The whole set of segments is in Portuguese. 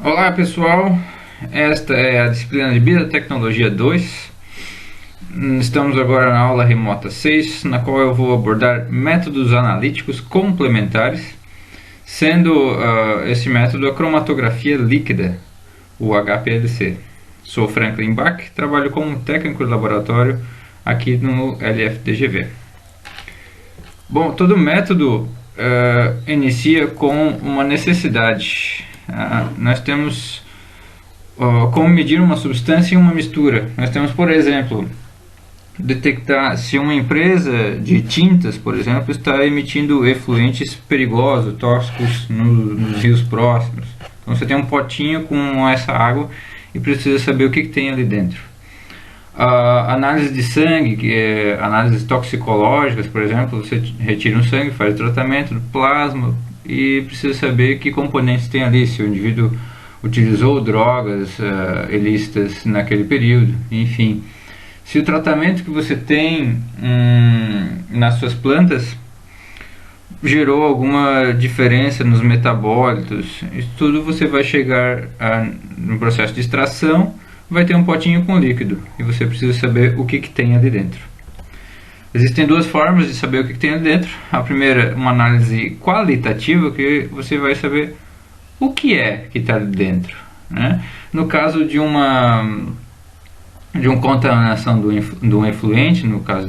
Olá pessoal, esta é a disciplina de Biotecnologia 2. Estamos agora na aula remota 6, na qual eu vou abordar métodos analíticos complementares, sendo esse método a cromatografia líquida, o HPLC. Sou Franklin Bach, trabalho como técnico de laboratório aqui no LFDGV. Bom, todo método inicia com uma necessidade. Nós temos como medir uma substância em uma mistura. Nós temos, por exemplo, detectar se uma empresa de tintas, por exemplo, está emitindo efluentes perigosos, tóxicos nos rios próximos. Então você tem um potinho com essa água e precisa saber o que tem ali dentro. Análise de sangue, que é análises toxicológicas, por exemplo, você retira um sangue, faz o tratamento do plasma e precisa saber que componentes tem ali, se o indivíduo utilizou drogas ilícitas naquele período, enfim. Se o tratamento que você tem nas suas plantas gerou alguma diferença nos metabólitos, isso tudo você vai chegar no processo de extração, vai ter um potinho com líquido e você precisa saber o que tem ali dentro. Existem duas formas de saber o que tem ali dentro. A primeira, uma análise qualitativa, que você vai saber o que é que está ali dentro, né? No caso de uma contaminação de um efluente, no caso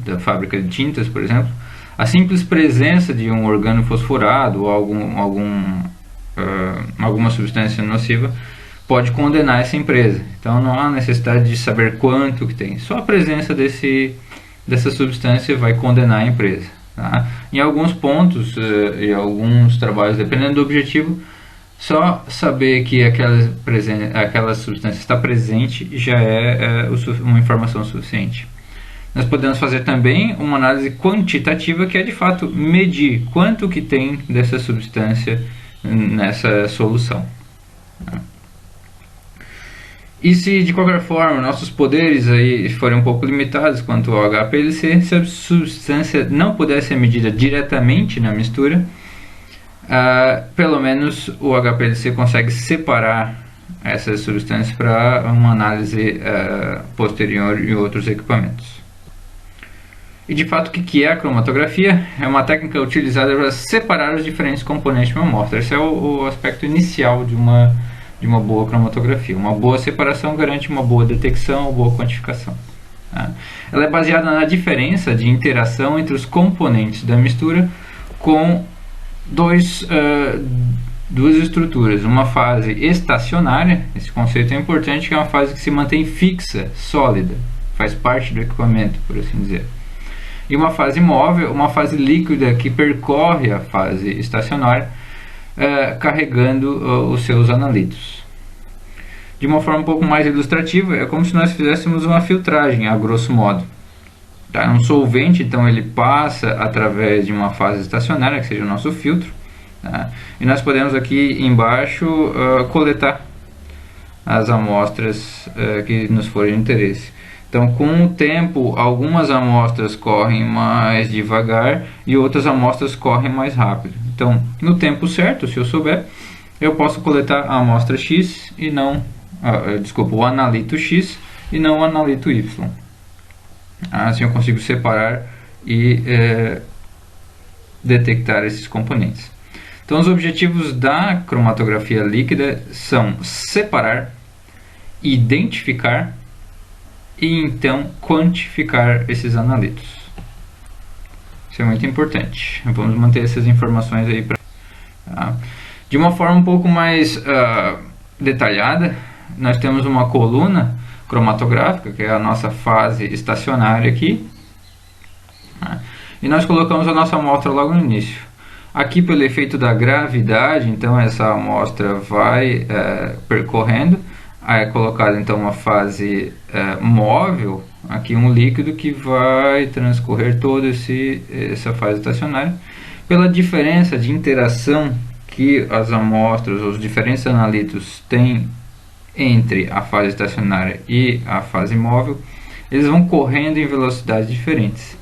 da fábrica de tintas, por exemplo, a simples presença de um organofosforado ou alguma substância nociva pode condenar essa empresa. Então não há necessidade de saber quanto que tem, só a presença dessa substância vai condenar a empresa, tá? Em alguns pontos e alguns trabalhos, dependendo do objetivo, só saber que aquela substância está presente já é uma informação suficiente. Nós podemos fazer também uma análise quantitativa, que é de fato medir quanto que tem dessa substância nessa solução. E se de qualquer forma nossos poderes aí forem um pouco limitados quanto ao HPLC, se a substância não puder ser medida diretamente na mistura, pelo menos o HPLC consegue separar essas substâncias para uma análise posterior em outros equipamentos. E de fato, o que é a cromatografia? É uma técnica utilizada para separar os diferentes componentes de uma amostra. Esse é o aspecto inicial de uma boa cromatografia. Uma boa separação garante uma boa detecção, uma boa quantificação. Ela é baseada na diferença de interação entre os componentes da mistura com duas estruturas. Uma fase estacionária, esse conceito é importante, que é uma fase que se mantém fixa, sólida, faz parte do equipamento, por assim dizer. E uma fase móvel, uma fase líquida que percorre a fase estacionária, carregando os seus analitos. De uma forma um pouco mais ilustrativa, é como se nós fizéssemos uma filtragem, a grosso modo. Tá? Um solvente, então, ele passa através de uma fase estacionária, que seja o nosso filtro, tá? E nós podemos aqui embaixo coletar as amostras que nos forem de interesse. Então, com o tempo, algumas amostras correm mais devagar e outras amostras correm mais rápido. Então, no tempo certo, se eu souber, eu posso coletar a amostra X e não, o analito X e não o analito Y. Assim eu consigo separar e detectar esses componentes. Então, os objetivos da cromatografia líquida são separar, identificar e então quantificar esses analitos. Isso é muito importante. Vamos manter essas informações aí de uma forma um pouco mais detalhada. Nós temos uma coluna cromatográfica, que é a nossa fase estacionária aqui, e nós colocamos a nossa amostra logo no início. Aqui, pelo efeito da gravidade, então essa amostra vai percorrendo. Aí é colocada então uma fase móvel, aqui um líquido que vai transcorrer toda essa fase estacionária. Pela diferença de interação que as amostras, os diferentes analitos têm entre a fase estacionária e a fase móvel, eles vão correndo em velocidades diferentes.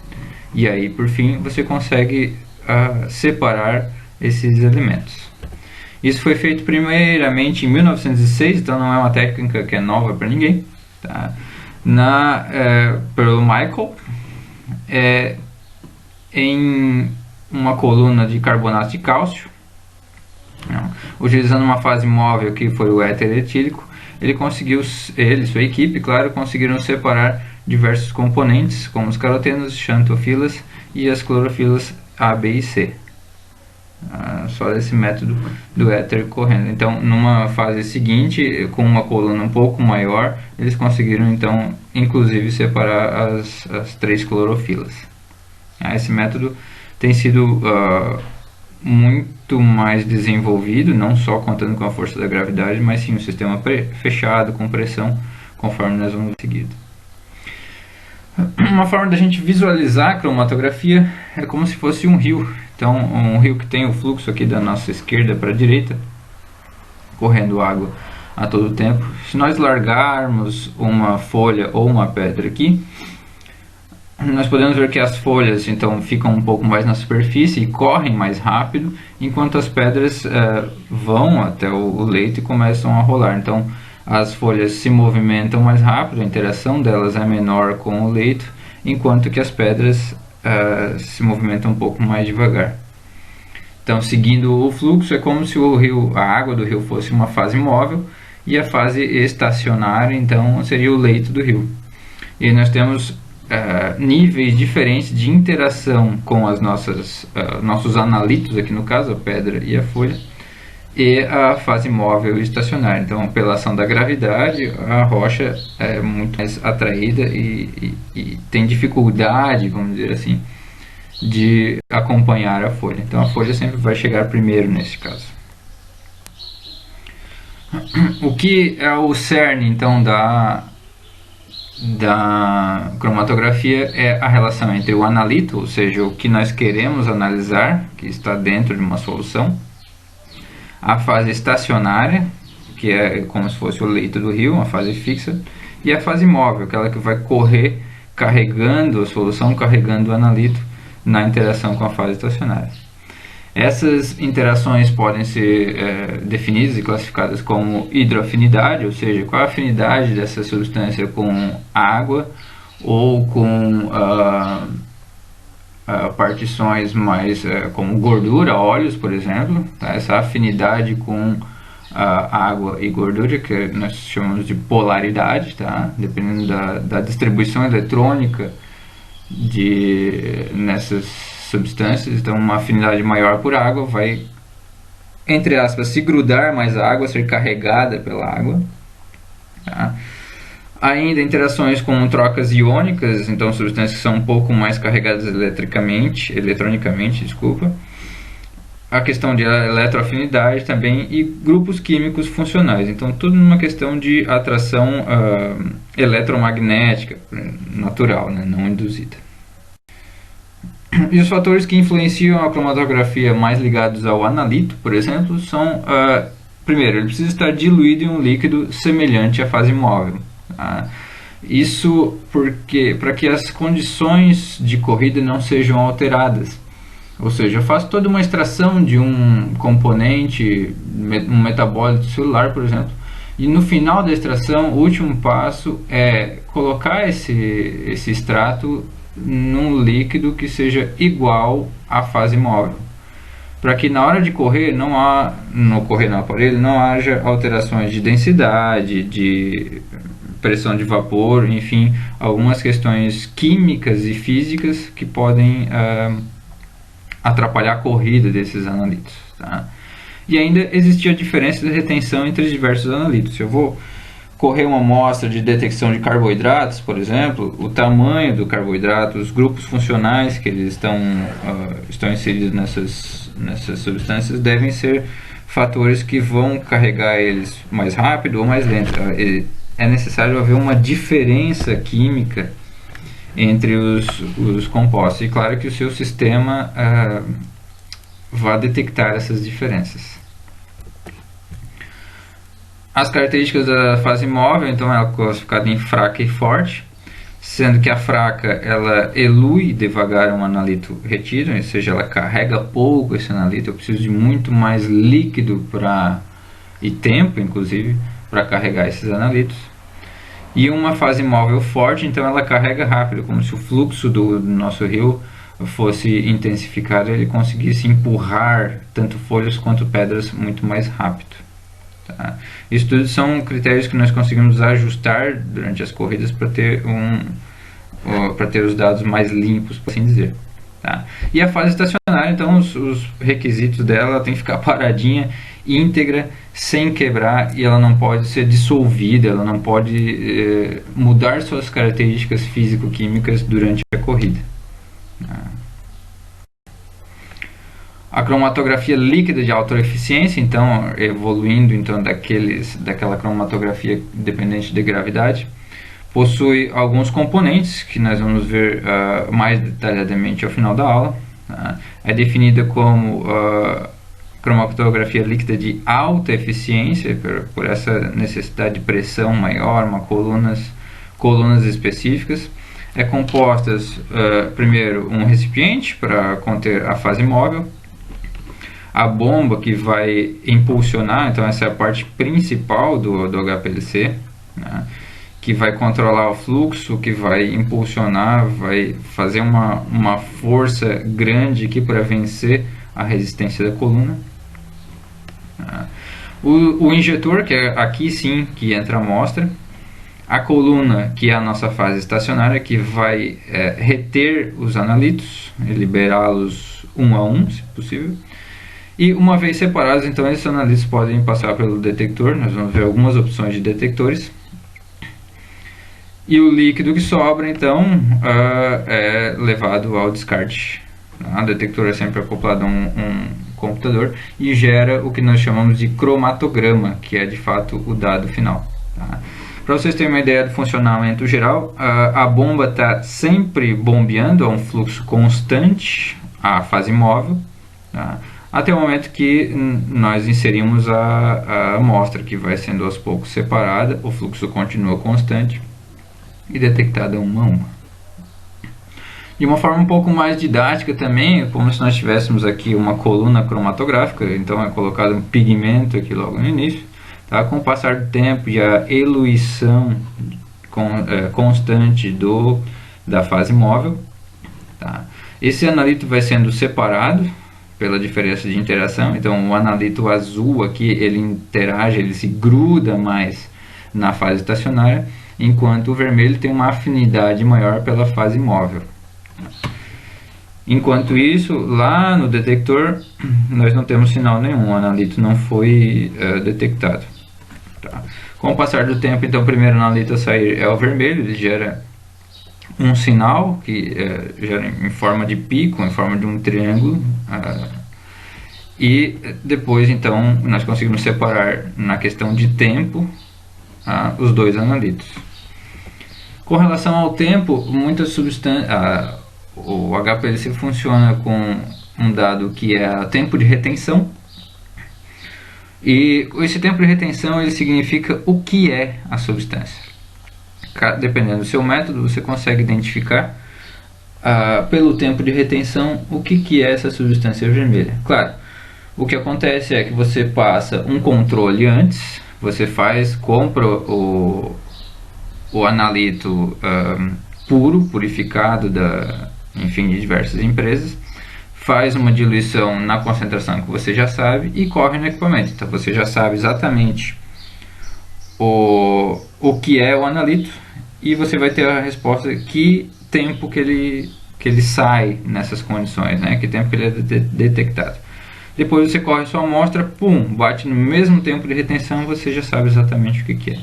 E aí, por fim, você consegue separar esses elementos. Isso foi feito primeiramente em 1906, então não é uma técnica que é nova para ninguém, tá? Pelo Michael, em uma coluna de carbonato de cálcio, utilizando uma fase móvel que foi o éter etílico. Ele e sua equipe, claro, conseguiram separar diversos componentes, como os carotenos, xantofilas e as clorofilas A, B e C. Só esse método do éter correndo. Então, numa fase seguinte, com uma coluna um pouco maior, eles conseguiram, então, inclusive, separar as 3 clorofilas. Esse método tem sido muito mais desenvolvido, não só contando com a força da gravidade, mas sim um sistema fechado, com pressão, conforme nós vamos ver em seguida. Uma forma da gente visualizar a cromatografia é como se fosse um rio. Então, um rio que tem o fluxo aqui da nossa esquerda para a direita, correndo água a todo tempo. Se nós largarmos uma folha ou uma pedra aqui, nós podemos ver que as folhas então ficam um pouco mais na superfície e correm mais rápido, enquanto as pedras vão até o leito e começam a rolar. Então, as folhas se movimentam mais rápido, a interação delas é menor com o leito, enquanto que as pedras se movimentam um pouco mais devagar. Então, seguindo o fluxo, é como se a água do rio fosse uma fase móvel, e a fase estacionária, então, seria o leito do rio. E nós temos níveis diferentes de interação com as nossos analitos, aqui no caso, a pedra e a folha, e a fase móvel e estacionária. Então, pela ação da gravidade, a rocha é muito mais atraída e tem dificuldade, vamos dizer assim, de acompanhar a folha. Então, a folha sempre vai chegar primeiro nesse caso. O que é o cerne, então, da cromatografia é a relação entre o analito, ou seja, o que nós queremos analisar, que está dentro de uma solução, a fase estacionária, que é como se fosse o leito do rio, uma fase fixa, e a fase móvel, aquela que vai correr carregando a solução, carregando o analito na interação com a fase estacionária. Essas interações podem ser definidas e classificadas como hidroafinidade, ou seja, qual a afinidade dessa substância com água ou com partições mais como gordura, óleos, por exemplo. Tá? Essa afinidade com água e gordura, que nós chamamos de polaridade, tá? Dependendo da distribuição eletrônica nessas substâncias. Então, uma afinidade maior por água vai, entre aspas, se grudar mais à água, ser carregada pela água. Tá? Ainda interações com trocas iônicas, então substâncias que são um pouco mais carregadas eletronicamente, a questão de eletroafinidade também, e grupos químicos funcionais. Então, tudo numa questão de atração eletromagnética natural, né, não induzida. E os fatores que influenciam a cromatografia mais ligados ao analito, por exemplo, são... primeiro, ele precisa estar diluído em um líquido semelhante à fase móvel. Tá? Isso para que as condições de corrida não sejam alteradas. Ou seja, eu faço toda uma extração de um componente, um metabólito celular, por exemplo, e no final da extração, o último passo é colocar esse extrato num líquido que seja igual à fase móvel, para que na hora de correr no aparelho não haja alterações de densidade, de pressão de vapor, enfim, algumas questões químicas e físicas que podem atrapalhar a corrida desses analitos. Tá? E ainda existia a diferença de retenção entre os diversos analitos. Se eu vou correr uma amostra de detecção de carboidratos, por exemplo, o tamanho do carboidrato, os grupos funcionais que eles estão inseridos nessas substâncias devem ser fatores que vão carregar eles mais rápido ou mais lento. É necessário haver uma diferença química entre os compostos. E claro que o seu sistema vai detectar essas diferenças. As características da fase móvel, então, ela é classificada em fraca e forte. sendo que a fraca ela elui devagar um analito retido, ou seja, ela carrega pouco esse analito. Eu preciso de muito mais líquido e tempo, inclusive, para carregar esses analitos. E uma fase móvel forte, então ela carrega rápido, como se o fluxo do nosso rio fosse intensificado, ele conseguisse empurrar tanto folhas quanto pedras muito mais rápido. Tá? Isso tudo são critérios que nós conseguimos ajustar durante as corridas para ter os dados mais limpos, por assim dizer. Tá? E a fase estacionária, então os requisitos dela tem que ficar paradinha, íntegra, sem quebrar, e ela não pode ser dissolvida, ela não pode mudar suas características físico-químicas durante a corrida. A cromatografia líquida de alta eficiência, então evoluindo então daquela cromatografia dependente de gravidade, possui alguns componentes que nós vamos ver mais detalhadamente ao final da aula. É definida como cromatografia líquida de alta eficiência, por essa necessidade de pressão maior, colunas específicas. É compostas, primeiro, um recipiente para conter a fase móvel, a bomba que vai impulsionar, então essa é a parte principal do HPLC, né, que vai controlar o fluxo, que vai impulsionar, vai fazer uma força grande aqui para vencer a resistência da coluna. O injetor, que é aqui sim que entra a amostra. A coluna, que é a nossa fase estacionária, que vai reter os analitos e liberá-los um a um, se possível. E uma vez separados, então, esses analitos podem passar pelo detector. Nós vamos ver algumas opções de detectores. E o líquido que sobra, então, é levado ao descarte. O detector é sempre acoplado a um computador e gera o que nós chamamos de cromatograma, que é de fato o dado final. Tá? Para vocês terem uma ideia do funcionamento geral, a bomba está sempre bombeando a um fluxo constante, a fase móvel, tá? Até o momento que nós inserimos a amostra, que vai sendo aos poucos separada, o fluxo continua constante e detectada uma a uma. De uma forma um pouco mais didática também, como se nós tivéssemos aqui uma coluna cromatográfica, então é colocado um pigmento aqui logo no início, tá? Com o passar do tempo e a eluição constante da fase móvel, tá? Esse analito vai sendo separado pela diferença de interação, então o analito azul aqui, ele interage, ele se gruda mais na fase estacionária, enquanto o vermelho tem uma afinidade maior pela fase móvel. Enquanto isso, lá no detector, nós não temos sinal nenhum, o analito não foi detectado. Tá? Com o passar do tempo, então, o primeiro analito a sair é o vermelho, ele gera um sinal que gera em forma de pico, em forma de um triângulo, e depois, então, nós conseguimos separar na questão de tempo os dois analitos. Com relação ao tempo, muitas substâncias, o HPLC funciona com um dado que é o tempo de retenção, e esse tempo de retenção ele significa o que é a substância. Dependendo do seu método, você consegue identificar pelo tempo de retenção o que é essa substância vermelha. Claro, o que acontece é que você passa um controle antes, você compra o analito puro, purificado de diversas empresas, faz uma diluição na concentração que você já sabe e corre no equipamento. Então você já sabe exatamente o que é o analito e você vai ter a resposta que tempo que ele sai nessas condições, né? Que tempo que ele é detectado. Depois você corre sua amostra, pum, bate no mesmo tempo de retenção, você já sabe exatamente o que é.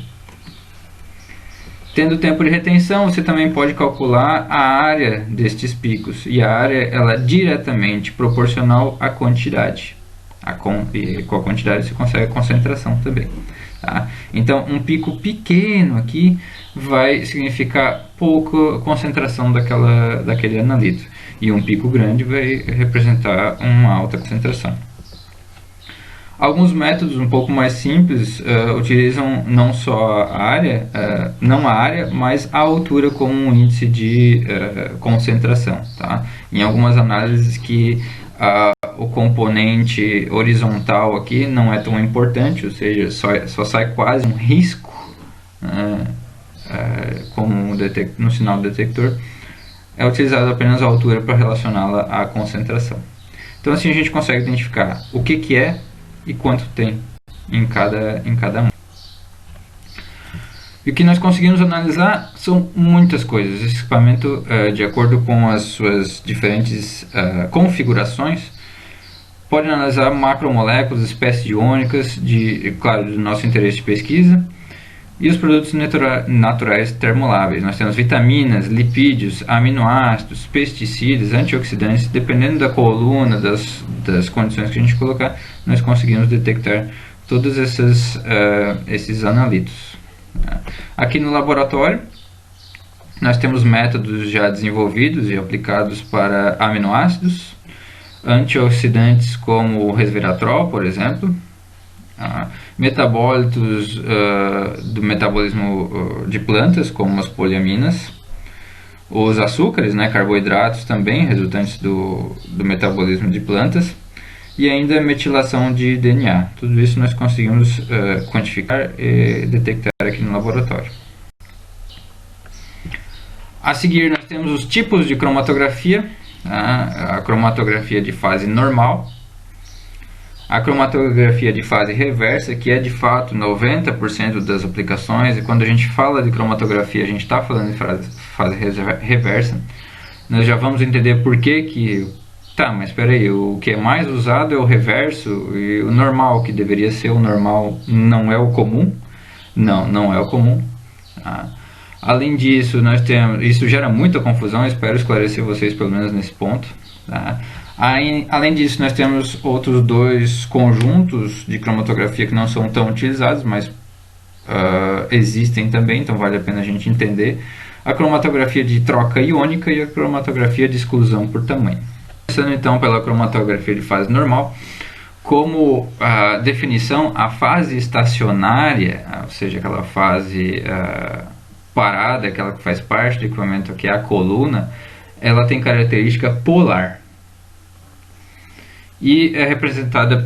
Tendo tempo de retenção, você também pode calcular a área destes picos, e a área ela é diretamente proporcional à quantidade. E com a quantidade você consegue a concentração também. Tá? Então, um pico pequeno aqui vai significar pouca concentração daquele analito, e um pico grande vai representar uma alta concentração. Alguns métodos um pouco mais simples utilizam não só a área, não a área, mas a altura como um índice de concentração. Tá? Em algumas análises que o componente horizontal aqui não é tão importante, ou seja, só sai quase um risco como no sinal do detector, é utilizado apenas a altura para relacioná-la à concentração. Então assim a gente consegue identificar o que é e quanto tem em cada um. E o que nós conseguimos analisar são muitas coisas. Esse equipamento, de acordo com as suas diferentes configurações, pode analisar macromoléculas, espécies iônicas, claro, do nosso interesse de pesquisa, e os produtos naturais termoláveis. Nós temos vitaminas, lipídios, aminoácidos, pesticidas, antioxidantes. Dependendo da coluna, das condições que a gente colocar, nós conseguimos detectar todos esses analitos. Aqui no laboratório, nós temos métodos já desenvolvidos e aplicados para aminoácidos, antioxidantes como o resveratrol, por exemplo, metabólitos do metabolismo de plantas, como as poliaminas, os açúcares, carboidratos também, resultantes do metabolismo de plantas, e ainda metilação de DNA. Tudo isso nós conseguimos quantificar e detectar aqui no laboratório. A seguir nós temos os tipos de cromatografia, a cromatografia de fase normal, a cromatografia de fase reversa, que é de fato 90% das aplicações, e quando a gente fala de cromatografia a gente está falando de fase reversa. Nós já vamos entender por que mas espera aí, o que é mais usado é o reverso, e o normal, que deveria ser o normal, não é o comum. Não é o comum. Além disso, isso gera muita confusão, espero esclarecer vocês pelo menos nesse ponto. Tá? Além disso, nós temos outros dois conjuntos de cromatografia que não são tão utilizados, mas existem também, então vale a pena a gente entender. A cromatografia de troca iônica e a cromatografia de exclusão por tamanho. Começando então pela cromatografia de fase normal, como definição, a fase estacionária, ou seja, aquela fase parada, aquela que faz parte do equipamento, que é a coluna, ela tem característica polar e é representada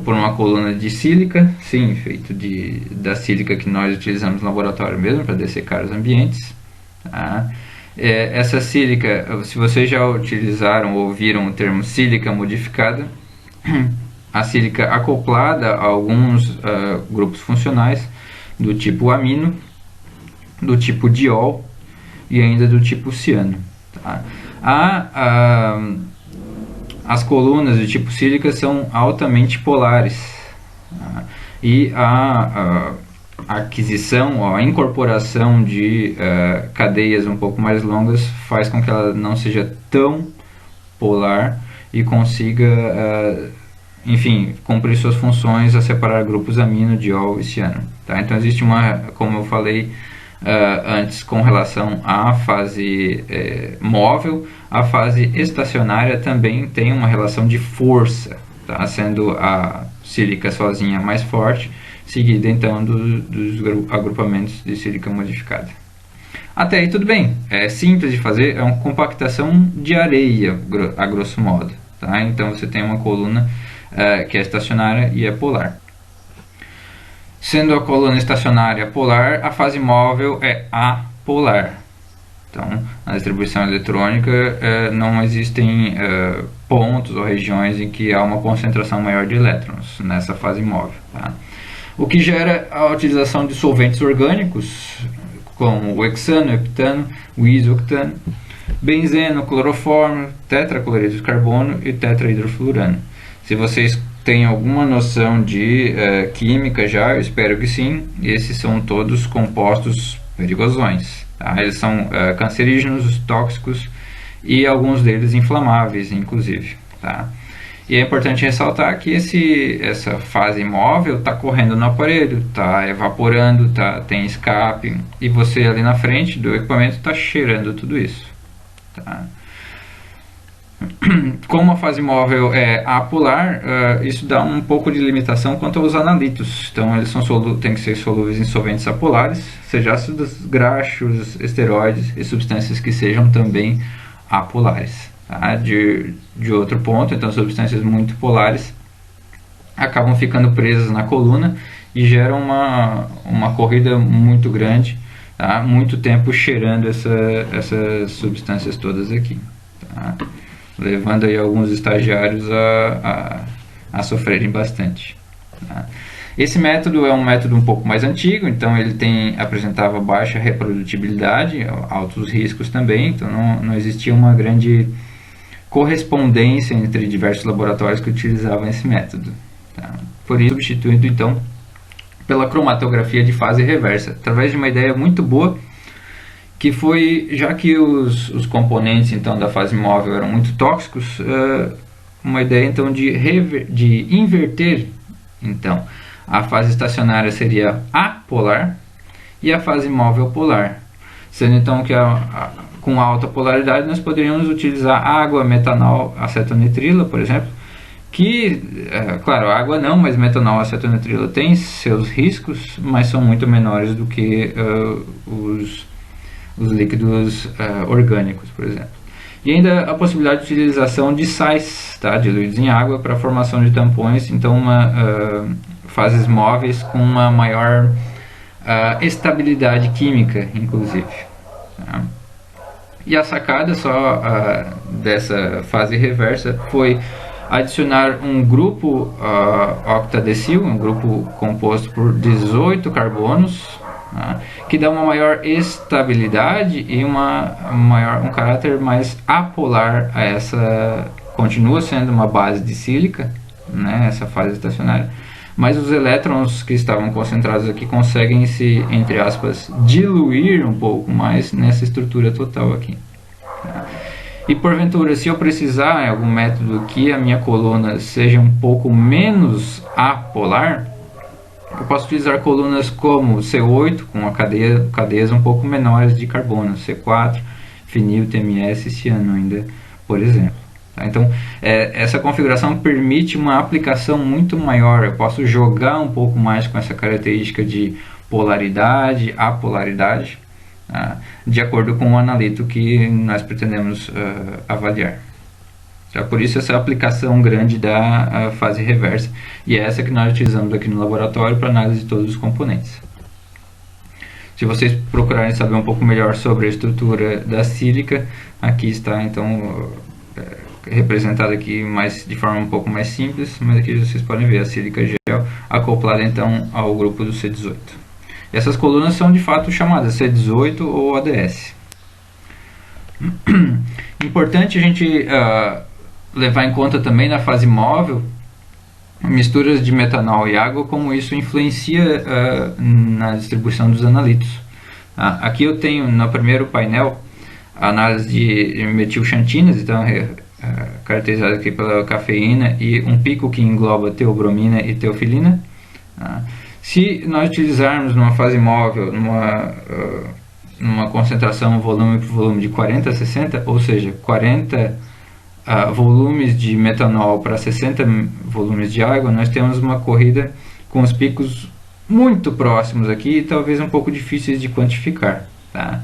por uma coluna de sílica, sim, feito da sílica que nós utilizamos no laboratório mesmo para dessecar os ambientes. Tá? Essa sílica, se vocês já utilizaram ou ouviram o termo sílica modificada, a sílica acoplada a alguns grupos funcionais do tipo amino, do tipo diol e ainda do tipo ciano. Tá? As colunas do tipo sílica são altamente polares, tá? E a aquisição, a incorporação de cadeias um pouco mais longas faz com que ela não seja tão polar e consiga, enfim, cumprir suas funções a separar grupos amino, diol e ciano. Tá? Então existe como eu falei antes, com relação à fase móvel, a fase estacionária também tem uma relação de força, tá? Sendo a sílica sozinha mais forte, seguida então dos agrupamentos de sílica modificada. Até aí tudo bem, é simples de fazer, é uma compactação de areia, a grosso modo. Tá? Então você tem uma coluna que é estacionária e é polar. Sendo a coluna estacionária polar, a fase móvel é apolar. Então, na distribuição eletrônica não existem pontos ou regiões em que há uma concentração maior de elétrons nessa fase móvel. Tá? O que gera a utilização de solventes orgânicos, como o hexano, o heptano, o isoctano, benzeno, cloroformo, tetracloreto de carbono e tetrahidrofluorano. Se vocês têm alguma noção de química já, eu espero que sim, esses são todos compostos perigosões. Tá? Eles são cancerígenos, tóxicos e alguns deles inflamáveis, inclusive. Tá? E é importante ressaltar que essa fase móvel está correndo no aparelho, está evaporando, tem escape, e você ali na frente do equipamento está cheirando tudo isso. Tá? Como a fase móvel é apolar, isso dá um pouco de limitação quanto aos analitos. Então, eles têm que ser solúveis em solventes apolares, seja ácidos graxos, esteroides e substâncias que sejam também apolares. Tá? De outro ponto, então, substâncias muito polares acabam ficando presas na coluna e geram uma corrida muito grande, tá? Muito tempo cheirando essas substâncias todas aqui. Tá? Levando aí alguns estagiários a sofrerem bastante. Tá? Esse método é um método um pouco mais antigo, então ele apresentava baixa reprodutibilidade, altos riscos também, então não existia uma grande correspondência entre diversos laboratórios que utilizavam esse método. Tá? Por isso, substituindo então pela cromatografia de fase reversa, através de uma ideia muito boa, que foi, já que os componentes então da fase móvel eram muito tóxicos, uma ideia então de inverter então a fase estacionária seria apolar e a fase móvel polar, sendo então que com alta polaridade nós poderíamos utilizar água, metanol, acetonitrila, por exemplo, que, claro, água não, mas metanol e acetonitrila tem seus riscos, mas são muito menores do que os líquidos orgânicos, por exemplo. E ainda a possibilidade de utilização de sais, tá, diluídos em água para a formação de tampões, então fases móveis com uma maior estabilidade química, inclusive. Tá? E a sacada só dessa fase reversa foi adicionar um grupo octadecil, um grupo composto por 18 carbonos, que dá uma maior estabilidade e um caráter mais apolar a essa. Continua sendo uma base de sílica, né, essa fase estacionária, mas os elétrons que estavam concentrados aqui conseguem se, entre aspas, diluir um pouco mais nessa estrutura total aqui. E porventura, se eu precisar em algum método que a minha coluna seja um pouco menos apolar, eu posso utilizar colunas como C8, com cadeias um pouco menores de carbono, C4, fenil, TMS, ciano ainda, por exemplo. Tá? Então, essa configuração permite uma aplicação muito maior. Eu posso jogar um pouco mais com essa característica de polaridade, apolaridade, tá? De acordo com o analito que nós pretendemos avaliar. Por isso essa aplicação grande da fase reversa, e é essa que nós utilizamos aqui no laboratório para análise de todos os componentes. Se vocês procurarem saber um pouco melhor sobre a estrutura da sílica, aqui está então representada aqui de forma um pouco mais simples, mas aqui vocês podem ver a sílica gel acoplada então ao grupo do C18. E essas colunas são de fato chamadas C18 ou ADS. Importante a gente levar em conta também na fase móvel misturas de metanol e água, como isso influencia na distribuição dos analitos. Aqui eu tenho no primeiro painel a análise de metilxantinas, então caracterizada aqui pela cafeína, e um pico que engloba teobromina e teofilina. Se nós utilizarmos numa fase móvel numa concentração volume por volume de 40 a 60, ou seja, 40 volumes de metanol para 60 volumes de água, nós temos uma corrida com os picos muito próximos aqui e talvez um pouco difíceis de quantificar. Tá?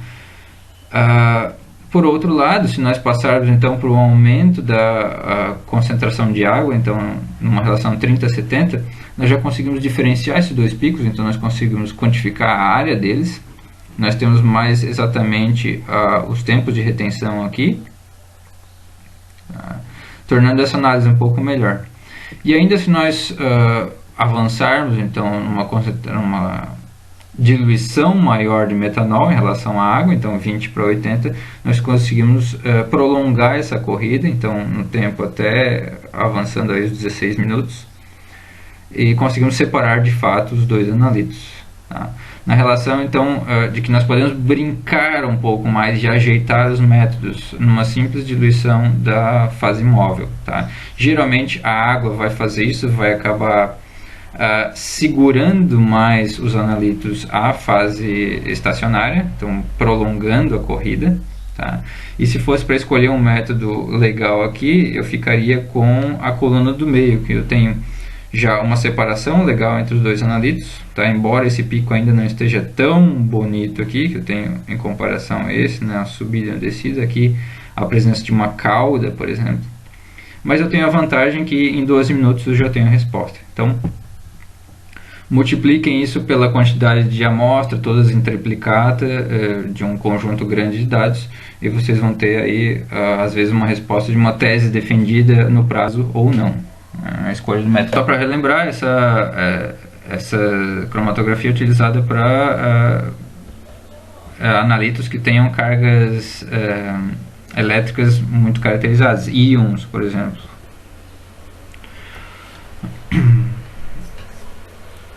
Por outro lado, se nós passarmos então para o aumento da concentração de água, então numa relação 30 a 70, nós já conseguimos diferenciar esses dois picos, então nós conseguimos quantificar a área deles, nós temos mais exatamente os tempos de retenção aqui, tornando essa análise um pouco melhor. E ainda se nós avançarmos então numa diluição maior de metanol em relação à água, então 20 para 80, nós conseguimos prolongar essa corrida, então no tempo até avançando aí os 16 minutos, e conseguimos separar de fato os dois analitos. Tá? Na relação então de que nós podemos brincar um pouco mais e ajeitar os métodos numa simples diluição da fase móvel. Tá? Geralmente a água vai fazer isso, vai acabar segurando mais os analitos à fase estacionária, então prolongando a corrida. Tá? E se fosse para escolher um método legal aqui, eu ficaria com a coluna do meio, que eu tenho já uma separação legal entre os dois analitos, tá? Embora esse pico ainda não esteja tão bonito aqui, que eu tenho em comparação a esse, né? A subida e a descida aqui, a presença de uma cauda, por exemplo. Mas eu tenho a vantagem que em 12 minutos eu já tenho a resposta. Então, multipliquem isso pela quantidade de amostra, todas em triplicata, de um conjunto grande de dados, e vocês vão ter aí, às vezes, uma resposta de uma tese defendida no prazo ou não. A escolha do método. Só para relembrar, essa cromatografia é utilizada para analitos que tenham cargas elétricas muito caracterizadas, íons, por exemplo.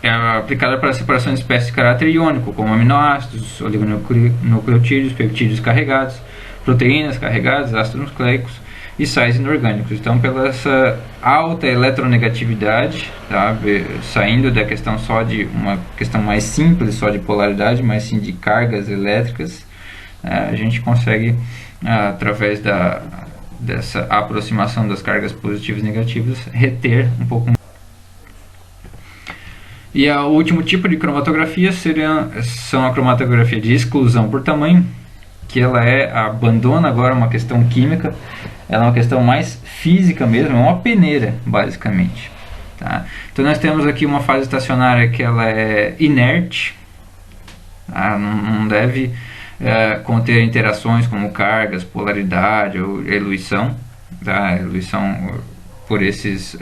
É aplicada para a separação de espécies de caráter iônico, como aminoácidos, oligonucleotídeos, peptídeos carregados, proteínas carregadas, ácidos nucleicos e sais inorgânicos. Então, pela essa alta eletronegatividade, tá, saindo da questão só de uma questão mais simples, só de polaridade, mas sim de cargas elétricas, a gente consegue, através dessa aproximação das cargas positivas e negativas, reter um pouco mais. E o último tipo de cromatografia são a cromatografia de exclusão por tamanho, que ela abandona agora uma questão química, ela é uma questão mais física mesmo, é uma peneira, basicamente. Tá? Então nós temos aqui uma fase estacionária que ela é inerte, tá? Não deve conter interações como cargas, polaridade ou eluição, tá? Eluição por esses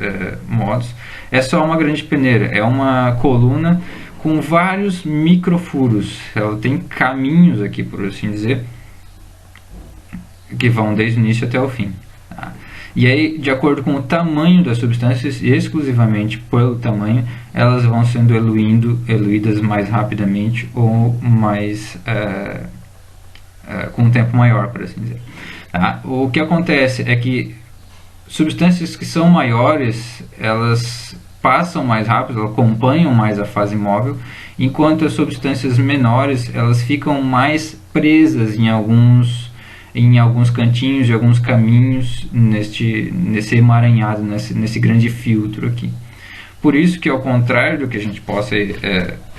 modos. É só uma grande peneira, é uma coluna com vários microfuros, ela tem caminhos aqui, por assim dizer, que vão desde o início até o fim. Tá? E aí, de acordo com o tamanho das substâncias, exclusivamente pelo tamanho, elas vão sendo eluídas mais rapidamente ou mais com um tempo maior, por assim dizer. Tá? O que acontece é que substâncias que são maiores, elas passam mais rápido, elas acompanham mais a fase móvel, enquanto as substâncias menores, elas ficam mais presas em alguns cantinhos, de alguns caminhos, nesse emaranhado, nesse grande filtro aqui. Por isso que, ao contrário do que a gente possa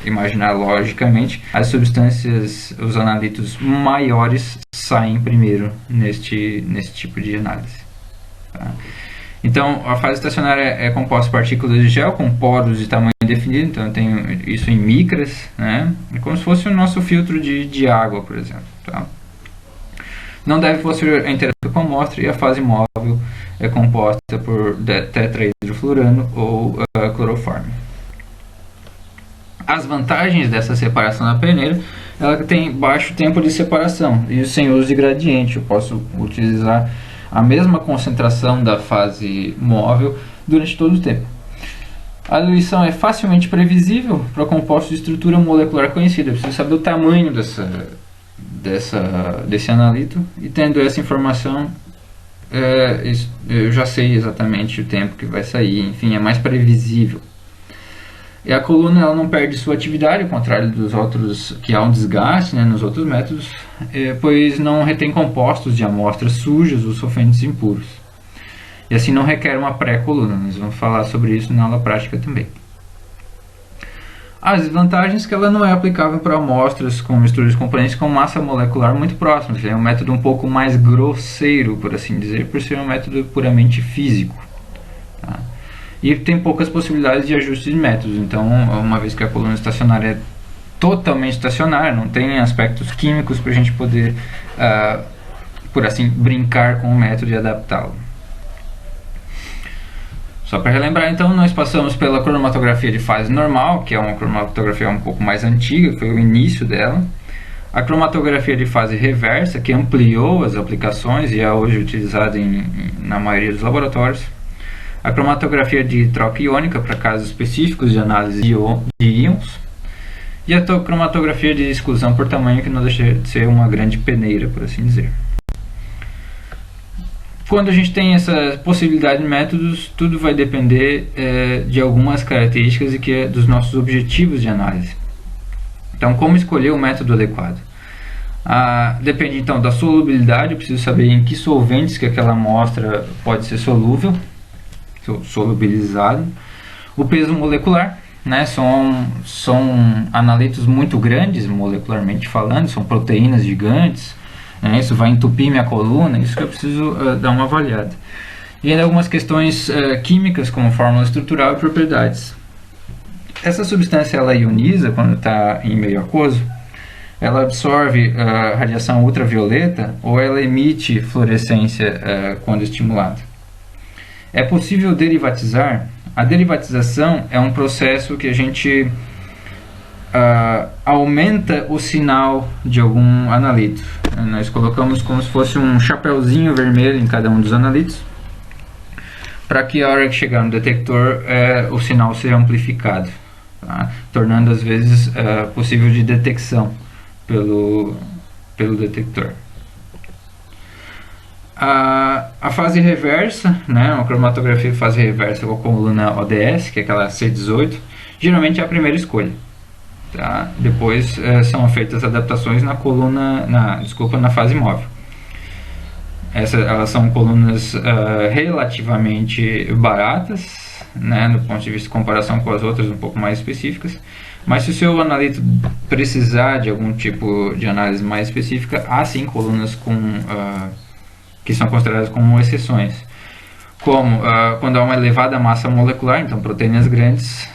imaginar logicamente, as substâncias, os analitos maiores saem primeiro neste tipo de análise. Tá? Então, a fase estacionária é composta por partículas de gel com poros de tamanho definido, então eu tenho isso em micras, né? É como se fosse o nosso filtro de água, por exemplo. Tá? Não deve possuir interação com a amostra, e a fase móvel é composta por tetrahidrofluorano ou cloroforme. As vantagens dessa separação na peneira, ela tem baixo tempo de separação e sem uso de gradiente. Eu posso utilizar a mesma concentração da fase móvel durante todo o tempo. A diluição é facilmente previsível para compostos de estrutura molecular conhecida. Eu preciso saber o tamanho desse analito, e tendo essa informação, eu já sei exatamente o tempo que vai sair, enfim, é mais previsível. E a coluna, ela não perde sua atividade, ao contrário dos outros, que há um desgaste, né, nos outros métodos, pois não retém compostos de amostras sujas ou solventes impuros. E assim não requer uma pré-coluna. Nós vamos falar sobre isso na aula prática também. As desvantagens é que ela não é aplicável para amostras com mistura de componentes com massa molecular muito próximas. É um método um pouco mais grosseiro, por assim dizer, por ser um método puramente físico. Tá? E tem poucas possibilidades de ajuste de métodos. Então, uma vez que a coluna estacionária é totalmente estacionária, não tem aspectos químicos para a gente poder, por assim, brincar com o método e adaptá-lo. Só para relembrar, então, nós passamos pela cromatografia de fase normal, que é uma cromatografia um pouco mais antiga, que foi o início dela. A cromatografia de fase reversa, que ampliou as aplicações e é hoje utilizada na maioria dos laboratórios. A cromatografia de troca iônica, para casos específicos de análise de íons. E a cromatografia de exclusão por tamanho, que não deixa de ser uma grande peneira, por assim dizer. Quando a gente tem essa possibilidade de métodos, tudo vai depender de algumas características dos nossos objetivos de análise. Então, como escolher o método adequado? Depende então da solubilidade, eu preciso saber em que solventes que aquela amostra pode ser solúvel, solubilizado. O peso molecular, né, são analitos muito grandes molecularmente falando, são proteínas gigantes, né, isso vai entupir minha coluna, isso que eu preciso dar uma avaliada. E ainda algumas questões químicas, como fórmula estrutural e propriedades. Essa substância ela ioniza quando está em meio aquoso, ela absorve radiação ultravioleta ou ela emite fluorescência quando estimulada. É possível derivatizar? A derivatização é um processo que a gente aumenta o sinal de algum analito. Nós colocamos como se fosse um chapeuzinho vermelho em cada um dos analitos, para que a hora que chegar no detector o sinal seja amplificado, tá? Tornando às vezes possível de detecção pelo detector. A fase reversa, né, uma cromatografia de fase reversa com a coluna ODS, que é aquela C18, geralmente é a primeira escolha. Tá? Depois são feitas adaptações na fase móvel. Elas são colunas relativamente baratas, né, do ponto de vista de comparação com as outras um pouco mais específicas. Mas se o seu analito precisar de algum tipo de análise mais específica, há sim colunas que são consideradas como exceções. Como quando há uma elevada massa molecular, então proteínas grandes,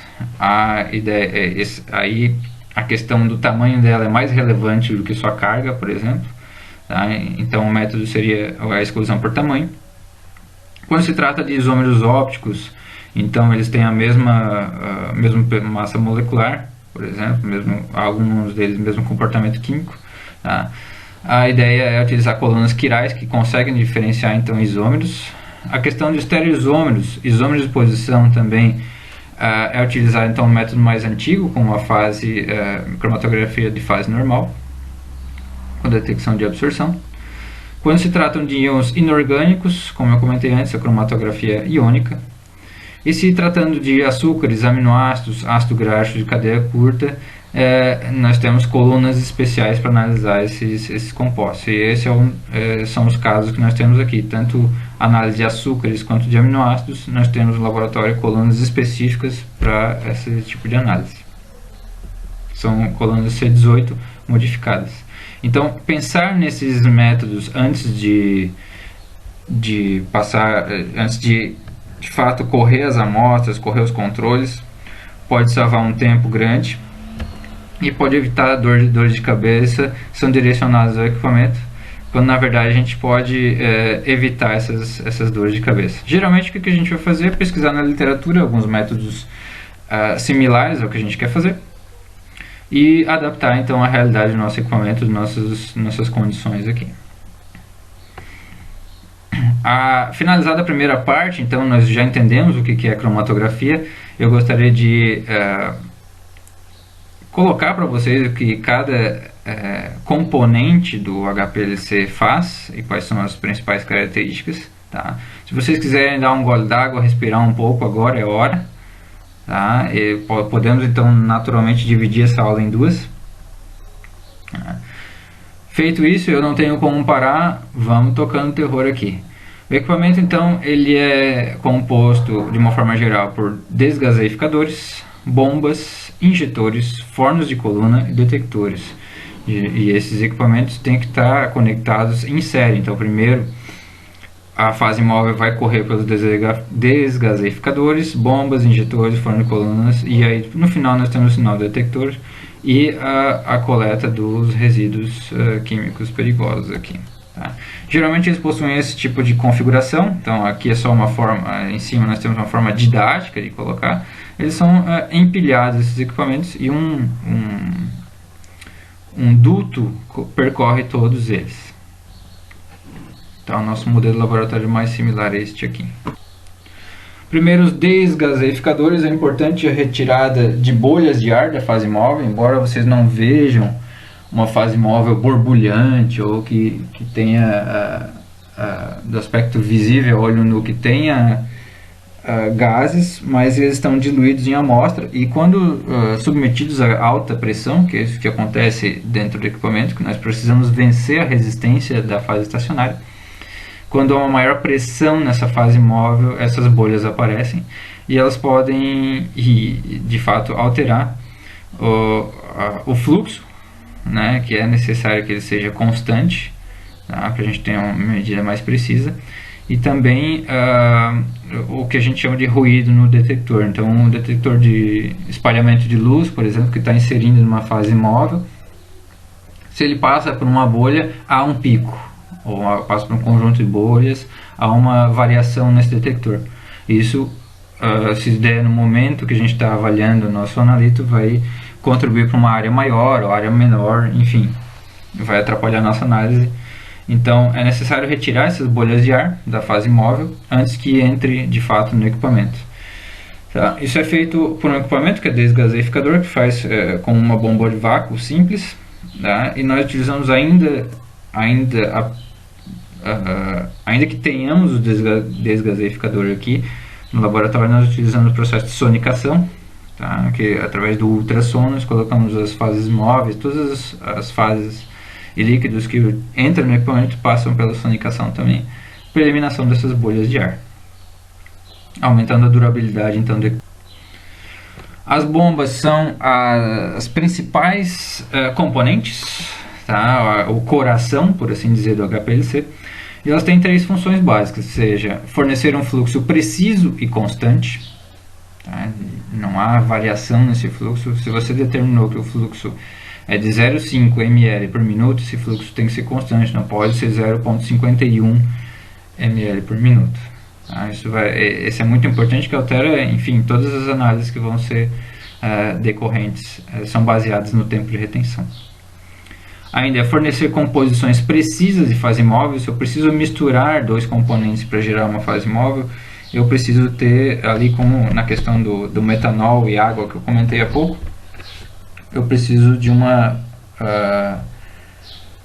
aí a questão do tamanho dela é mais relevante do que sua carga, por exemplo. Tá? Então o método seria a exclusão por tamanho. Quando se trata de isômeros ópticos, então eles têm a mesma massa molecular, por exemplo, alguns deles mesmo comportamento químico. Tá? A ideia é utilizar colunas quirais que conseguem diferenciar então isômeros. A questão de estereoisômeros, isômeros de posição também é utilizar então um método mais antigo, como a cromatografia de fase normal, com detecção de absorção. Quando se tratam de íons inorgânicos, como eu comentei antes, a cromatografia iônica. E se tratando de açúcares, aminoácidos, ácido graxo de cadeia curta, nós temos colunas especiais para analisar esses compostos. E esses são os casos que nós temos aqui. Tanto análise de açúcares quanto de aminoácidos, nós temos no laboratório colunas específicas para esse tipo de análise. São colunas C18 modificadas. Então, pensar nesses métodos antes de fato correr as amostras, correr os controles, pode salvar um tempo grande e pode evitar dores de cabeça, são direcionados ao equipamento, quando na verdade a gente pode evitar essas dores de cabeça. Geralmente o que a gente vai fazer é pesquisar na literatura alguns métodos similares ao que a gente quer fazer e adaptar então a realidade do nosso equipamento, nossas condições aqui. Finalizada a primeira parte, então nós já entendemos o que é cromatografia. Eu gostaria de colocar para vocês o que cada componente do HPLC faz e quais são as principais características. Tá? Se vocês quiserem dar um gole d'água, respirar um pouco, agora é hora. Tá? Podemos então naturalmente dividir essa aula em duas. Feito isso, eu não tenho como parar, vamos tocando terror aqui. O equipamento então ele é composto de uma forma geral por desgaseificadores, bombas, injetores, fornos de coluna e detectores. E esses equipamentos têm que estar conectados em série. Então primeiro a fase móvel vai correr pelos desgaseificadores, bombas, injetores, forno de colunas, e aí no final nós temos o sinal detector e a coleta dos resíduos químicos perigosos aqui. Tá? Geralmente eles possuem esse tipo de configuração, então aqui é só uma forma, em cima nós temos uma forma didática de colocar. Eles são empilhados, esses equipamentos, e um duto percorre todos eles. Então, o nosso modelo laboratório mais similar a este aqui. Primeiro, os desgaseificadores. É importante a retirada de bolhas de ar da fase móvel, embora vocês não vejam uma fase móvel borbulhante ou que tenha, do aspecto visível, olho nu, que tenha gases, mas eles estão diluídos em amostra, e quando submetidos a alta pressão, que é isso que acontece dentro do equipamento, que nós precisamos vencer a resistência da fase estacionária, quando há uma maior pressão nessa fase móvel, essas bolhas aparecem, e elas podem, de fato, alterar o fluxo, né, que é necessário que ele seja constante, tá, para a gente ter uma medida mais precisa, e também o que a gente chama de ruído no detector. Então, um detector de espalhamento de luz, por exemplo, que está inserindo numa fase móvel, se ele passa por uma bolha, há um pico, ou passa por um conjunto de bolhas, há uma variação nesse detector. Isso, se der no momento que a gente está avaliando o nosso analito, vai contribuir para uma área maior ou área menor, enfim, vai atrapalhar a nossa análise. Então é necessário retirar essas bolhas de ar da fase móvel antes que entre de fato no equipamento. Tá? Isso é feito por um equipamento que é desgaseificador, que faz com uma bomba de vácuo simples, tá? E nós utilizamos ainda que tenhamos o desgaseificador aqui no laboratório, nós utilizamos o processo de sonicação, tá? Que através do ultrassom nós colocamos as fases móveis, todas as fases e líquidos que entram no equipamento passam pela sonicação também, para eliminação dessas bolhas de ar, aumentando a durabilidade então do equipamento. As bombas são as principais componentes, tá? O coração, por assim dizer, do HPLC, e elas têm três funções básicas, ou seja, fornecer um fluxo preciso e constante, tá? Não há variação nesse fluxo. Se você determinou que o fluxo é de 0,5 ml por minuto, esse fluxo tem que ser constante, não pode ser 0,51 ml por minuto. Tá? Isso é muito importante, que altera, enfim, todas as análises que vão ser decorrentes, são baseadas no tempo de retenção. Ainda é fornecer composições precisas de fase móvel. Se eu preciso misturar dois componentes para gerar uma fase móvel, eu preciso ter ali, como na questão do metanol e água que eu comentei há pouco, eu preciso de uma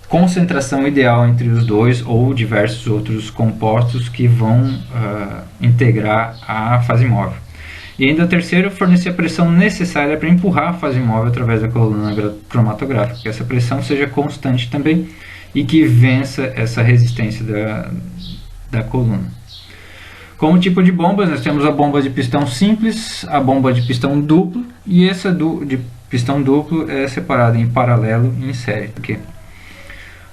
concentração ideal entre os dois ou diversos outros compostos que vão integrar a fase móvel. E ainda terceiro, fornecer a pressão necessária para empurrar a fase móvel através da coluna cromatográfica, que essa pressão seja constante também e que vença essa resistência da coluna. Como tipo de bombas, nós temos a bomba de pistão simples, a bomba de pistão duplo, e essa de pistão duplo é separada em paralelo e em série. Okay?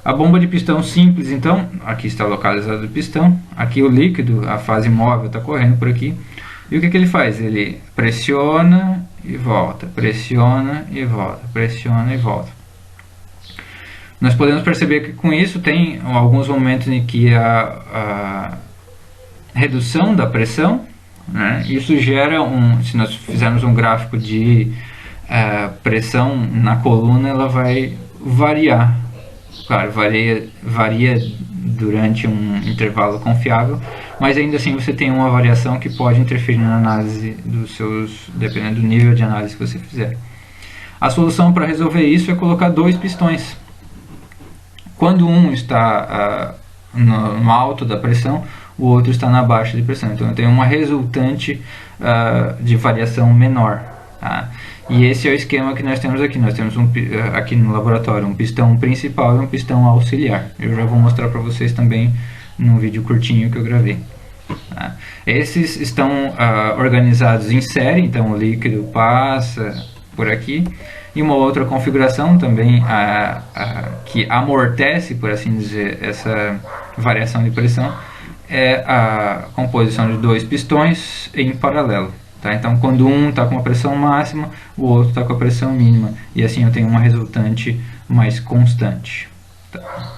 A bomba de pistão simples, então, aqui está localizado o pistão, aqui o líquido, a fase móvel está correndo por aqui, e o que ele faz? Ele pressiona e volta, pressiona e volta, pressiona e volta. Nós podemos perceber que com isso tem alguns momentos em que a redução da pressão, né? Isso gera se nós fizermos um gráfico de pressão na coluna, ela vai variar. Claro, varia durante um intervalo confiável, mas ainda assim você tem uma variação que pode interferir na análise dependendo do nível de análise que você fizer. A solução para resolver isso é colocar dois pistões. Quando um está no alto da pressão, o outro está na baixa de pressão. Então eu tenho uma resultante de variação menor. Tá? E esse é o esquema que nós temos aqui. Nós temos aqui no laboratório um pistão principal e um pistão auxiliar. Eu já vou mostrar para vocês também num vídeo curtinho que eu gravei. Tá? Esses estão organizados em série, então o líquido passa por aqui. E uma outra configuração também que amortece, por assim dizer, essa variação de pressão é a composição de dois pistões em paralelo. Tá? Então, quando um está com a pressão máxima, o outro está com a pressão mínima. E assim eu tenho uma resultante mais constante. Tá?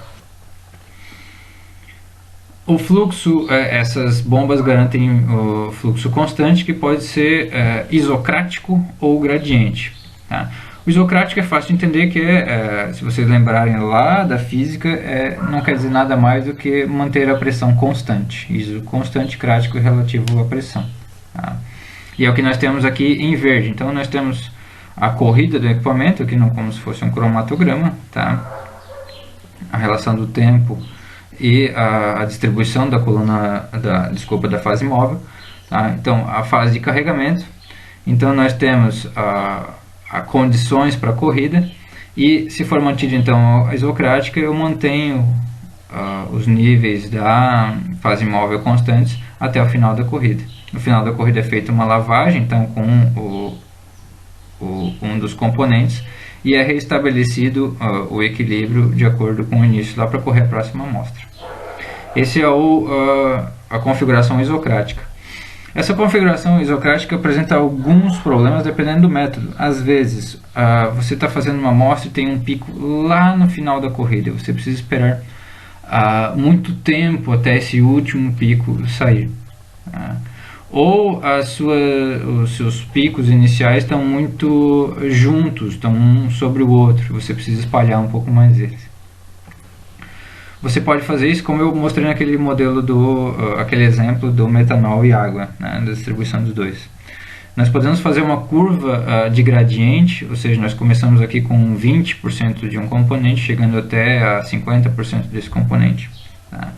O fluxo, essas bombas garantem o fluxo constante, que pode ser isocrático ou gradiente. Tá? O isocrático é fácil de entender, que se vocês lembrarem lá da física, não quer dizer nada mais do que manter a pressão constante. Iso constante, crático relativo à pressão. Tá? E é o que nós temos aqui em verde. Então nós temos a corrida do equipamento, aqui como se fosse um cromatograma, tá? A relação do tempo e a distribuição da coluna, da fase móvel. tá? Então, a fase de carregamento, então nós temos a condições para a corrida, e se for mantido então a isocrática, eu mantenho os níveis da fase móvel constantes até o final da corrida. No final da corrida é feita uma lavagem então com um dos componentes, e é restabelecido o equilíbrio de acordo com o início lá para correr a próxima amostra. Esse é a configuração isocrática. Essa configuração isocrática apresenta alguns problemas dependendo do método. Às vezes, você está fazendo uma amostra e tem um pico lá no final da corrida. Você precisa esperar muito tempo até esse último pico sair. Ou os seus picos iniciais estão muito juntos, estão um sobre o outro. Você precisa espalhar um pouco mais eles. Você pode fazer isso como eu mostrei naquele modelo aquele exemplo do metanol e água, né, da distribuição dos dois. Nós podemos fazer uma curva de gradiente, ou seja, nós começamos aqui com 20% de um componente, chegando até a 50% desse componente. Tá?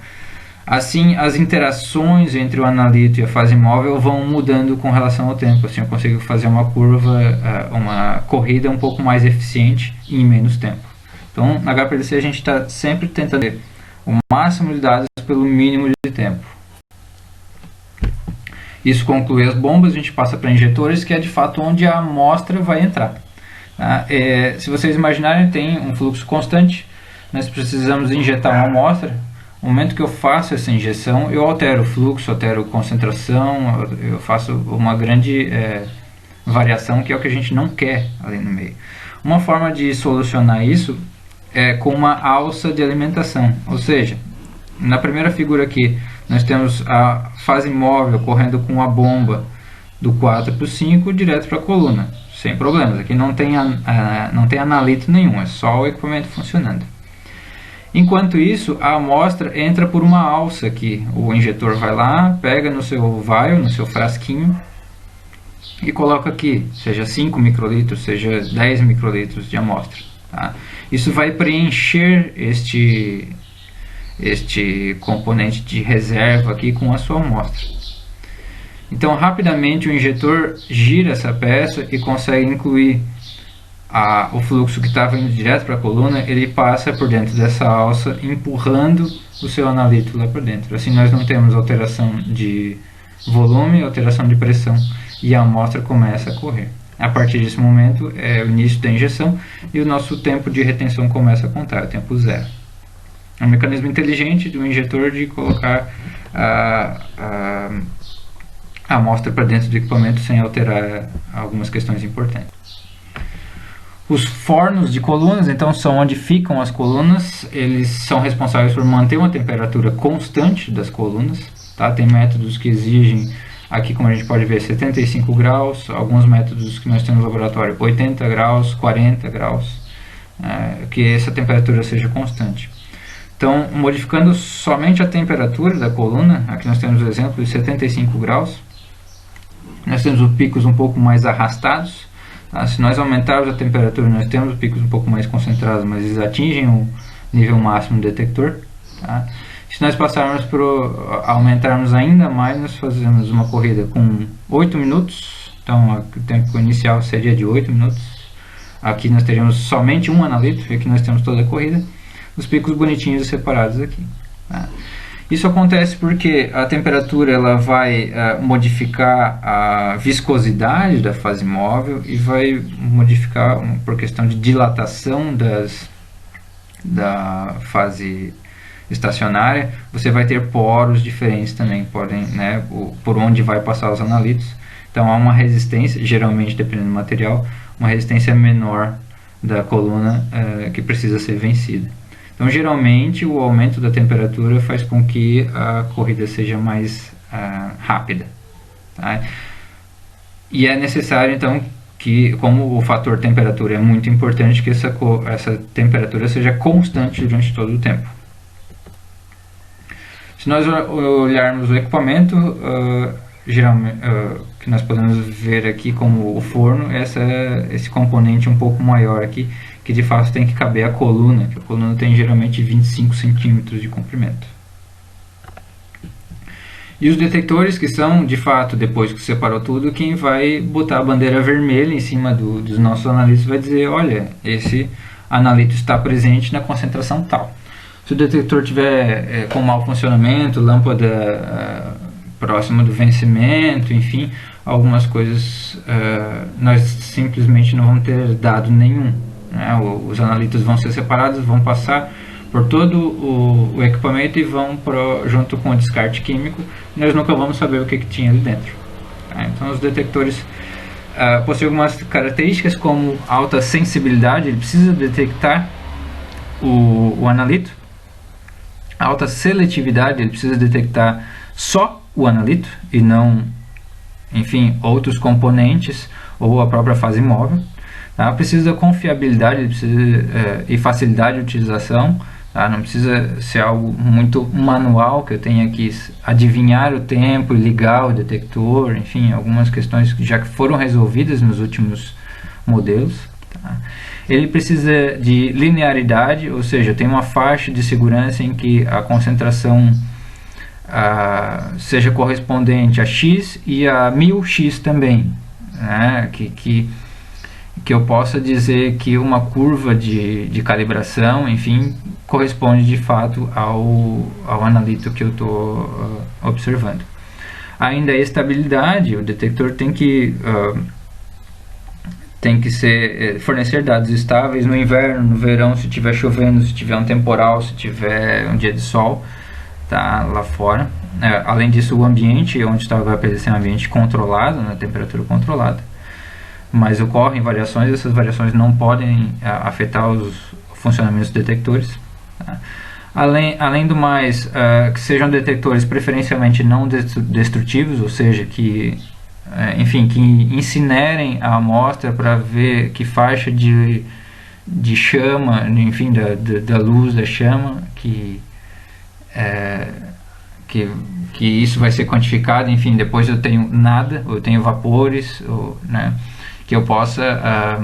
Assim, as interações entre o analito e a fase móvel vão mudando com relação ao tempo. Assim, eu consigo fazer uma curva, uma corrida um pouco mais eficiente e em menos tempo. Então, na HPLC a gente está sempre tentando ter o máximo de dados pelo mínimo de tempo. Isso conclui as bombas, a gente passa para injetores, que é de fato onde a amostra vai entrar. Tá? Se vocês imaginarem, tem um fluxo constante, nós precisamos injetar uma amostra. No momento que eu faço essa injeção, eu altero o fluxo, altero a concentração, eu faço uma grande variação, que é o que a gente não quer ali no meio. Uma forma de solucionar isso é com uma alça de alimentação, ou seja, na primeira figura aqui nós temos a fase móvel correndo com a bomba do 4 para o 5 direto para a coluna, sem problemas. Aqui não tem analito nenhum, é só o equipamento funcionando. Enquanto isso, a amostra entra por uma alça aqui. O injetor vai lá, pega no seu vial, no seu frasquinho, e coloca aqui, seja 5 microlitros, seja 10 microlitros de amostra. Tá? Isso vai preencher este componente de reserva aqui com a sua amostra. Então, rapidamente o injetor gira essa peça e consegue incluir o fluxo que estava indo direto para a coluna, ele passa por dentro dessa alça, empurrando o seu analito lá para dentro. Assim nós não temos alteração de volume, alteração de pressão, e a amostra começa a correr. A partir desse momento é o início da injeção e o nosso tempo de retenção começa a contar, o tempo zero. É um mecanismo inteligente do injetor de colocar a amostra para dentro do equipamento sem alterar algumas questões importantes. Os fornos de colunas, então, são onde ficam as colunas. Eles são responsáveis por manter uma temperatura constante das colunas. Tá? Tem métodos que exigem, aqui como a gente pode ver, 75 graus. Alguns métodos que nós temos no laboratório, 80 graus, 40 graus. Que essa temperatura seja constante. Então, modificando somente a temperatura da coluna, aqui nós temos o exemplo de 75 graus. Nós temos os picos um pouco mais arrastados. Tá? Se nós aumentarmos a temperatura, nós temos picos um pouco mais concentrados, mas eles atingem o nível máximo do detector. Tá? Se nós passarmos aumentarmos ainda mais, nós fazemos uma corrida com 8 minutos. Então, o tempo inicial seria de 8 minutos. Aqui nós teríamos somente um analito, aqui nós temos toda a corrida. Os picos bonitinhos separados aqui. Tá? Isso acontece porque a temperatura ela vai modificar a viscosidade da fase móvel e vai modificar por questão de dilatação da fase estacionária. Você vai ter poros diferentes também, por onde vai passar os analitos. Então há uma resistência, geralmente dependendo do material, uma resistência menor da coluna que precisa ser vencida. Então, geralmente, o aumento da temperatura faz com que a corrida seja mais rápida. Tá? E é necessário, então, que, como o fator temperatura é muito importante, que essa temperatura seja constante durante todo o tempo. Se nós olharmos o equipamento, geralmente, que nós podemos ver aqui como o forno, esse componente um pouco maior aqui, que de fato tem que caber a coluna, que a coluna tem geralmente 25 centímetros de comprimento. E os detectores, que são, de fato, depois que separou tudo, quem vai botar a bandeira vermelha em cima dos nossos analitos, vai dizer, olha, esse analito está presente na concentração tal. Se o detector tiver com mau funcionamento, lâmpada próxima do vencimento, enfim, algumas coisas nós simplesmente não vamos ter dado nenhum. Né? Os analitos vão ser separados, vão passar por todo o equipamento e vão junto com o descarte químico. Nós nunca vamos saber o que tinha ali dentro. Tá? Então os detectores possuem algumas características como alta sensibilidade, ele precisa detectar o analito. Alta seletividade, ele precisa detectar só o analito e não, enfim, outros componentes ou a própria fase móvel. Tá? Precisa da confiabilidade, ele precisa, e facilidade de utilização. Tá? Não precisa ser algo muito manual, que eu tenha que adivinhar o tempo e ligar o detector, enfim, algumas questões que já foram resolvidas nos últimos modelos. Tá? Ele precisa de linearidade, ou seja, tem uma faixa de segurança em que a concentração seja correspondente a X e a 1000X também, né? que eu possa dizer que uma curva de calibração, enfim, corresponde de fato ao analito que eu estou observando. Ainda a estabilidade, o detector tem que fornecer dados estáveis no inverno, no verão, se estiver chovendo, se tiver um temporal, se tiver um dia de sol, tá, lá fora. Além disso, o ambiente onde está vai ser um ambiente controlado, né, temperatura controlada. Mas ocorrem variações, essas variações não podem afetar os funcionamentos dos detectores. Tá? Além do mais, que sejam detectores preferencialmente não destrutivos, ou seja, que incinerem a amostra para ver que faixa de chama, enfim, da luz da chama, que isso vai ser quantificado, enfim, depois eu tenho nada, eu tenho vapores, né, que eu possa,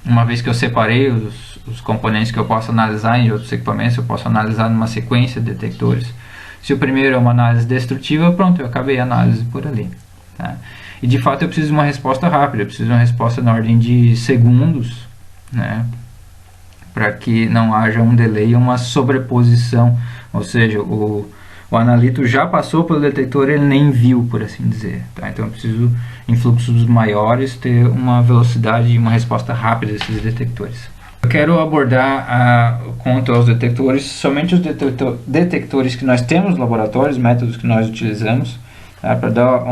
uma vez que eu separei os componentes que eu posso analisar em outros equipamentos, eu posso analisar numa sequência de detectores. Se o primeiro é uma análise destrutiva, pronto, eu acabei a análise por ali. Tá? E de fato eu preciso de uma resposta rápida, eu preciso de uma resposta na ordem de segundos, né, para que não haja um delay, uma sobreposição, ou seja, o analito já passou pelo detector, ele nem viu, por assim dizer. Tá? Então eu preciso, em fluxos maiores, ter uma velocidade e uma resposta rápida desses detectores. Eu quero abordar quanto aos detectores, somente os detectores que nós temos no laboratório, os métodos que nós utilizamos, tá? Para dar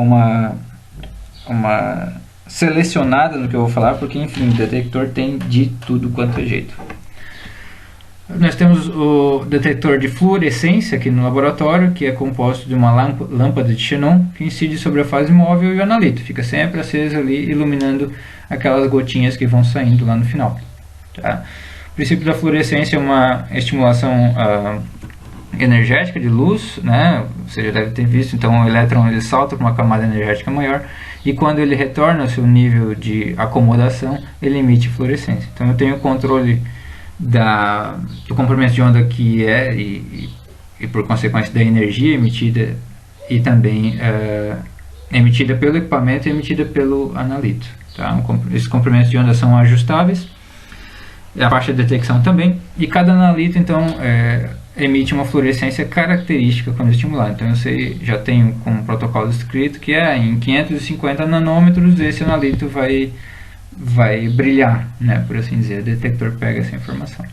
uma selecionada no que eu vou falar, porque enfim, o detector tem de tudo quanto é jeito. Nós temos o detector de fluorescência aqui no laboratório, que é composto de uma lâmpada de xenon que incide sobre a fase móvel e o analito. Fica sempre aceso ali, iluminando aquelas gotinhas que vão saindo lá no final. Tá? O princípio da fluorescência é uma estimulação energética de luz, né? Você já deve ter visto, então o elétron ele salta para uma camada energética maior e quando ele retorna ao seu nível de acomodação, ele emite fluorescência. Então eu tenho o controle do comprimento de onda que e por consequência da energia emitida e também emitida pelo equipamento e emitida pelo analito. Tá? Esses comprimentos de onda são ajustáveis, a faixa de detecção também, e cada analito então emite uma fluorescência característica quando estimulado. Então eu já tenho como protocolo escrito que em 550 nanômetros esse analito vai brilhar, né, por assim dizer. O detector pega essa informação.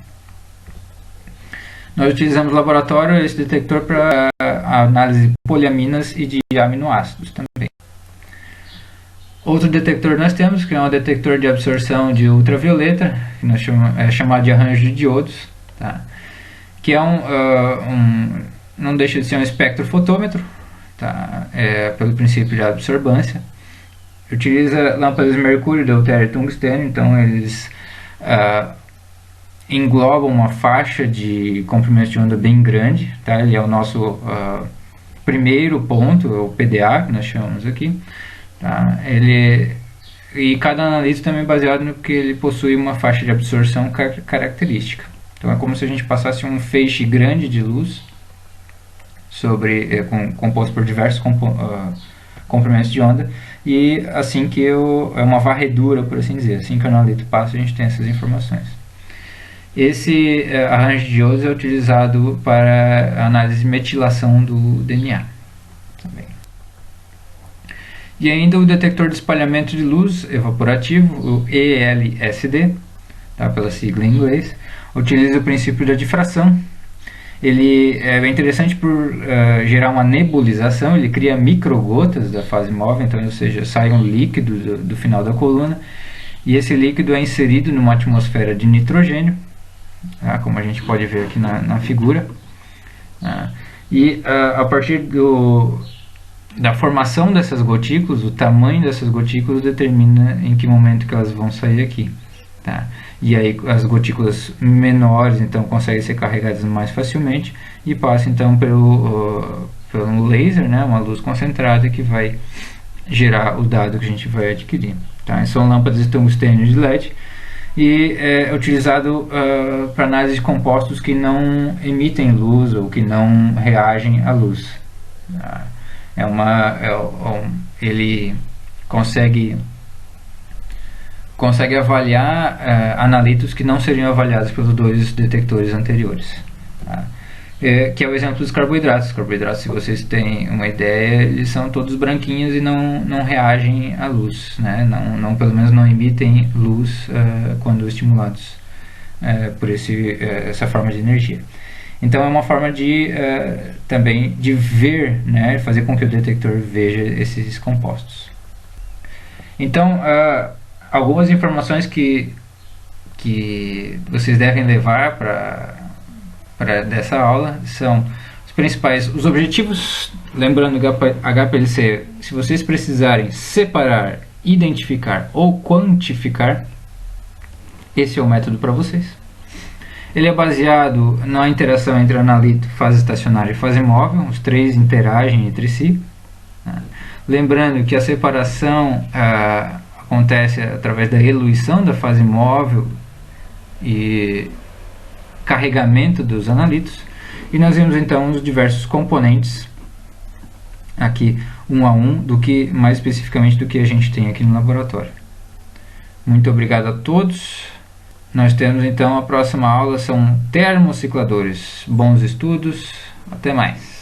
Nós utilizamos no laboratório esse detector para análise de poliaminas e de aminoácidos também. Outro detector nós temos, que é um detector de absorção de ultravioleta, que nós é chamado de arranjo de diodos, tá? Que é não deixa de ser um espectrofotômetro, tá? Pelo princípio de absorbância. Utiliza lâmpadas de mercúrio, deutério e tungstênio, então eles englobam uma faixa de comprimento de onda bem grande, tá? Ele é o nosso primeiro ponto, o PDA, que nós chamamos aqui. Tá? E cada analito também é baseado no que ele possui uma faixa de absorção característica. Então é como se a gente passasse um feixe grande de luz composto por diversos comprimentos de onda, e assim que é uma varredura, por assim dizer, assim que o analito passa, a gente tem essas informações. Esse arranjo de iodos é utilizado para análise de metilação do DNA também. E ainda o detector de espalhamento de luz evaporativo, o ELSD, tá, pela sigla em inglês, utiliza o princípio da difração. Ele é interessante por gerar uma nebulização, ele cria microgotas da fase móvel, então, ou seja, sai um líquido do final da coluna, e esse líquido é inserido numa atmosfera de nitrogênio, tá, como a gente pode ver aqui na figura, tá, e a partir da formação dessas gotículas, o tamanho dessas gotículas determina em que momento que elas vão sair aqui. Tá? E aí as gotículas menores então conseguem ser carregadas mais facilmente e passam então pelo laser, né, uma luz concentrada que vai gerar o dado que a gente vai adquirir. Tá? São lâmpadas de tungstênio de LED e é utilizado para análise de compostos que não emitem luz ou que não reagem à luz. Tá? Ele consegue avaliar analitos que não seriam avaliados pelos dois detectores anteriores, tá? Que é o exemplo dos carboidratos. Os carboidratos, se vocês têm uma ideia, eles são todos branquinhos e não reagem à luz, né? Pelo menos não emitem luz quando estimulados por essa forma de energia. Então é uma forma também de ver, né, fazer com que o detector veja esses compostos. Então, algumas informações que vocês devem levar para dessa aula são os objetivos. Lembrando, HPLC, se vocês precisarem separar, identificar ou quantificar, esse é o método para vocês. Ele é baseado na interação entre analito, fase estacionária e fase móvel. Os três interagem entre si. Lembrando que a separação acontece através da eluição da fase móvel e carregamento dos analitos. E nós vimos então os diversos componentes aqui, um a um, mais especificamente do que a gente tem aqui no laboratório. Muito obrigado a todos. Nós temos então a próxima aula, são termocicladores. Bons estudos, até mais.